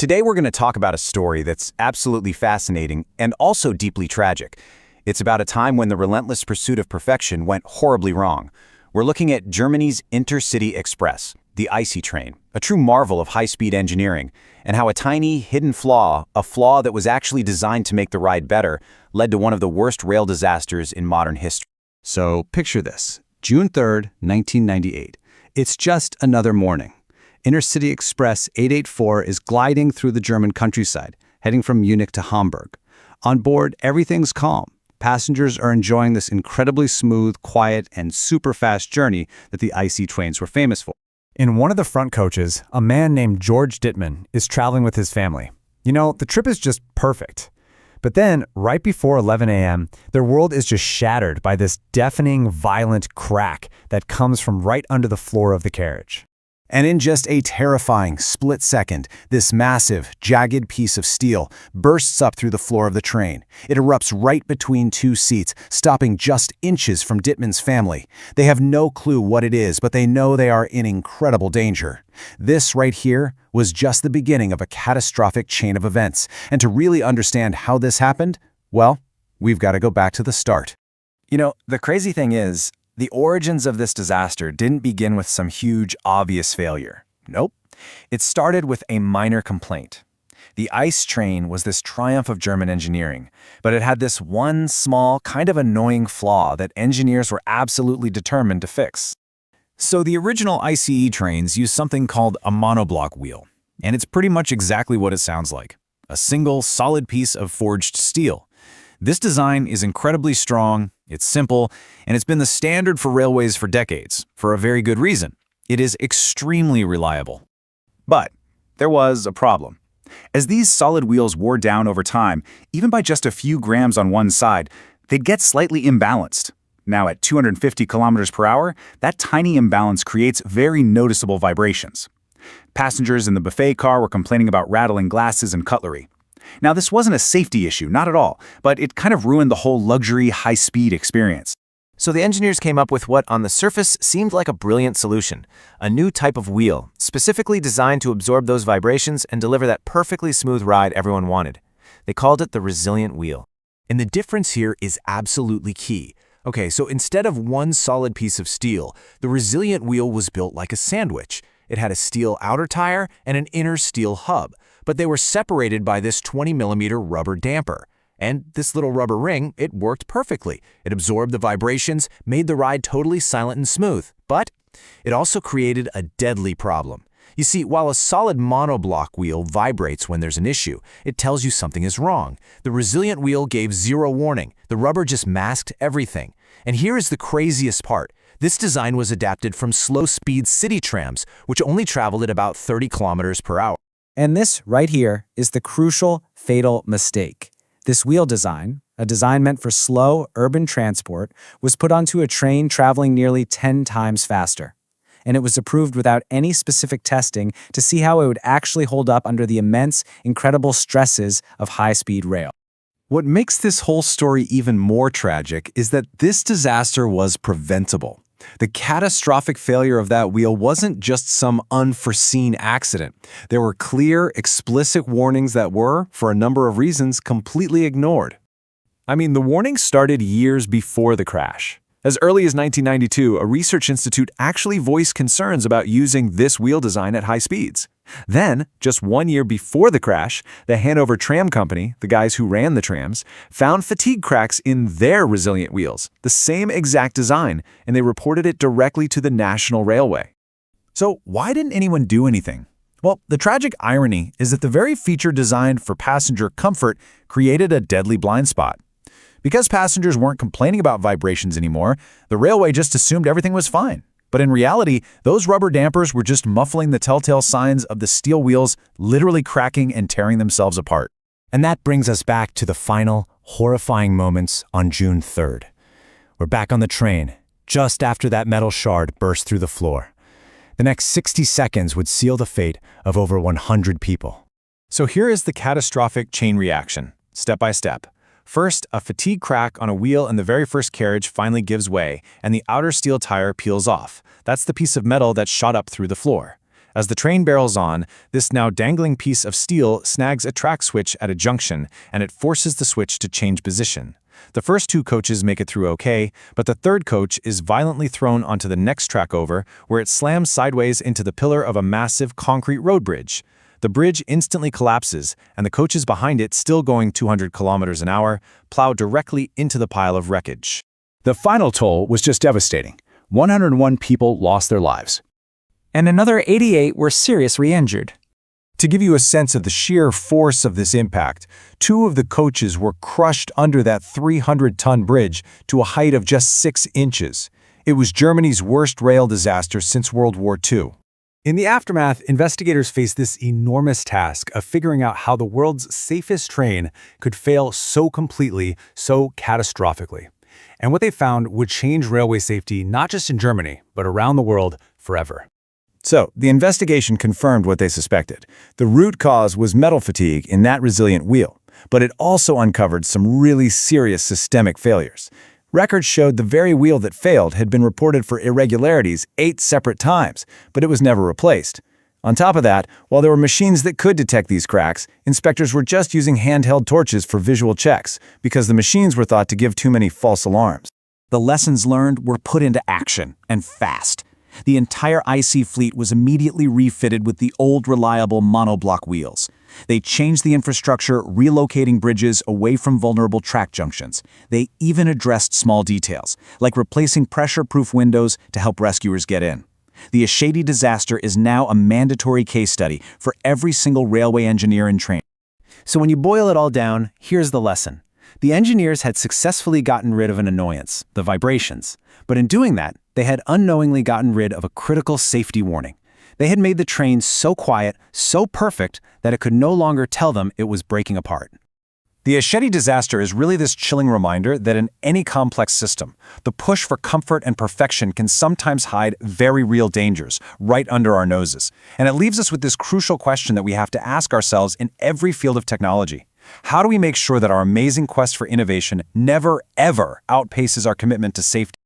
Today we're going to talk about a story that's absolutely fascinating and also deeply tragic. It's about a time when the relentless pursuit of perfection went horribly wrong. We're looking at Germany's Intercity Express, the icy train, a true marvel of high-speed engineering, and how a tiny, hidden flaw, a flaw that was actually designed to make the ride better, led to one of the worst rail disasters in modern history. So picture this, June 3rd, 1998. It's just another morning. Intercity Express 884 is gliding through the German countryside, heading from Munich to Hamburg. On board, everything's calm. Passengers are enjoying this incredibly smooth, quiet, and super fast journey that the icy trains were famous for. In one of the front coaches, a man named George Dittman is traveling with his family. You know, the trip is just perfect. But then, right before 11 a.m., their world is just shattered by this deafening, violent crack that comes from right under the floor of the carriage. And in just a terrifying split second, this massive, jagged piece of steel bursts up through the floor of the train. It erupts right between two seats, stopping just inches from Dittman's family. They have no clue what it is, but they know they are in incredible danger. This right here was just the beginning of a catastrophic chain of events. And to really understand how this happened, well, we've got to go back to the start. You know, the crazy thing is, the origins of this disaster didn't begin with some huge, obvious failure. Nope. It started with a minor complaint. The ice train was this triumph of German engineering, but it had this one small, kind of annoying flaw that engineers were absolutely determined to fix. So the original ICE trains used something called a monoblock wheel, and it's pretty much exactly what it sounds like, a single, solid piece of forged steel. This design is incredibly strong, it's simple, and it's been the standard for railways for decades, for a very good reason. It is extremely reliable. But there was a problem. As these solid wheels wore down over time, even by just a few grams on one side, they'd get slightly imbalanced. Now at 250 kilometers per hour, that tiny imbalance creates very noticeable vibrations. Passengers in the buffet car were complaining about rattling glasses and cutlery. Now, this wasn't a safety issue, not at all, but it kind of ruined the whole luxury, high-speed experience. So the engineers came up with what on the surface seemed like a brilliant solution, a new type of wheel, specifically designed to absorb those vibrations and deliver that perfectly smooth ride everyone wanted. They called it the resilient wheel. And the difference here is absolutely key. Okay, so instead of one solid piece of steel, the resilient wheel was built like a sandwich. It had a steel outer tire and an inner steel hub, but they were separated by this 20mm rubber damper. And this little rubber ring, it worked perfectly. It absorbed the vibrations, made the ride totally silent and smooth. But it also created a deadly problem. You see, while a solid monoblock wheel vibrates when there's an issue, it tells you something is wrong. The resilient wheel gave zero warning. The rubber just masked everything. And here is the craziest part. This design was adapted from slow-speed city trams, which only traveled at about 30 kilometers per hour. And this right here is the crucial, fatal mistake. This wheel design, a design meant for slow, urban transport, was put onto a train traveling nearly 10 times faster. And it was approved without any specific testing to see how it would actually hold up under the immense, incredible stresses of high-speed rail. What makes this whole story even more tragic is that this disaster was preventable. The catastrophic failure of that wheel wasn't just some unforeseen accident. There were clear, explicit warnings that were, for a number of reasons, completely ignored. I mean, the warnings started years before the crash. As early as 1992, a research institute actually voiced concerns about using this wheel design at high speeds. Then, just 1 year before the crash, the Hanover Tram Company, the guys who ran the trams, found fatigue cracks in their resilient wheels, the same exact design, and they reported it directly to the National Railway. So why didn't anyone do anything? Well, the tragic irony is that the very feature designed for passenger comfort created a deadly blind spot. Because passengers weren't complaining about vibrations anymore, the railway just assumed everything was fine. But in reality, those rubber dampers were just muffling the telltale signs of the steel wheels literally cracking and tearing themselves apart. And that brings us back to the final, horrifying moments on June 3rd. We're back on the train, just after that metal shard burst through the floor. The next 60 seconds would seal the fate of over 100 people. So here is the catastrophic chain reaction, step by step. First, a fatigue crack on a wheel in the very first carriage finally gives way, and the outer steel tire peels off. That's the piece of metal that shot up through the floor. As the train barrels on, this now dangling piece of steel snags a track switch at a junction, and it forces the switch to change position. The first two coaches make it through okay, but the third coach is violently thrown onto the next track over, where it slams sideways into the pillar of a massive concrete road bridge. The bridge instantly collapses, and the coaches behind it, still going 200 kilometers an hour, plow directly into the pile of wreckage. The final toll was just devastating. 101 people lost their lives. And another 88 were seriously injured. To give you a sense of the sheer force of this impact, two of the coaches were crushed under that 300-ton bridge to a height of just 6 inches. It was Germany's worst rail disaster since World War II. In the aftermath, investigators faced this enormous task of figuring out how the world's safest train could fail so completely, so catastrophically. And what they found would change railway safety not just in Germany, but around the world forever. So, the investigation confirmed what they suspected. The root cause was metal fatigue in that resilient wheel, but it also uncovered some really serious systemic failures. Records showed the very wheel that failed had been reported for irregularities 8 separate times, but it was never replaced. On top of that, while there were machines that could detect these cracks, inspectors were just using handheld torches for visual checks because the machines were thought to give too many false alarms. The lessons learned were put into action, and fast. The entire IC fleet was immediately refitted with the old reliable monoblock wheels. They changed the infrastructure, relocating bridges away from vulnerable track junctions. They even addressed small details, like replacing pressure-proof windows to help rescuers get in. The Ashady disaster is now a mandatory case study for every single railway engineer in training. So when you boil it all down, here's the lesson. The engineers had successfully gotten rid of an annoyance, the vibrations. But in doing that, they had unknowingly gotten rid of a critical safety warning. They had made the train so quiet, so perfect, that it could no longer tell them it was breaking apart. The Ashady disaster is really this chilling reminder that in any complex system, the push for comfort and perfection can sometimes hide very real dangers right under our noses. And it leaves us with this crucial question that we have to ask ourselves in every field of technology. How do we make sure that our amazing quest for innovation never, ever outpaces our commitment to safety?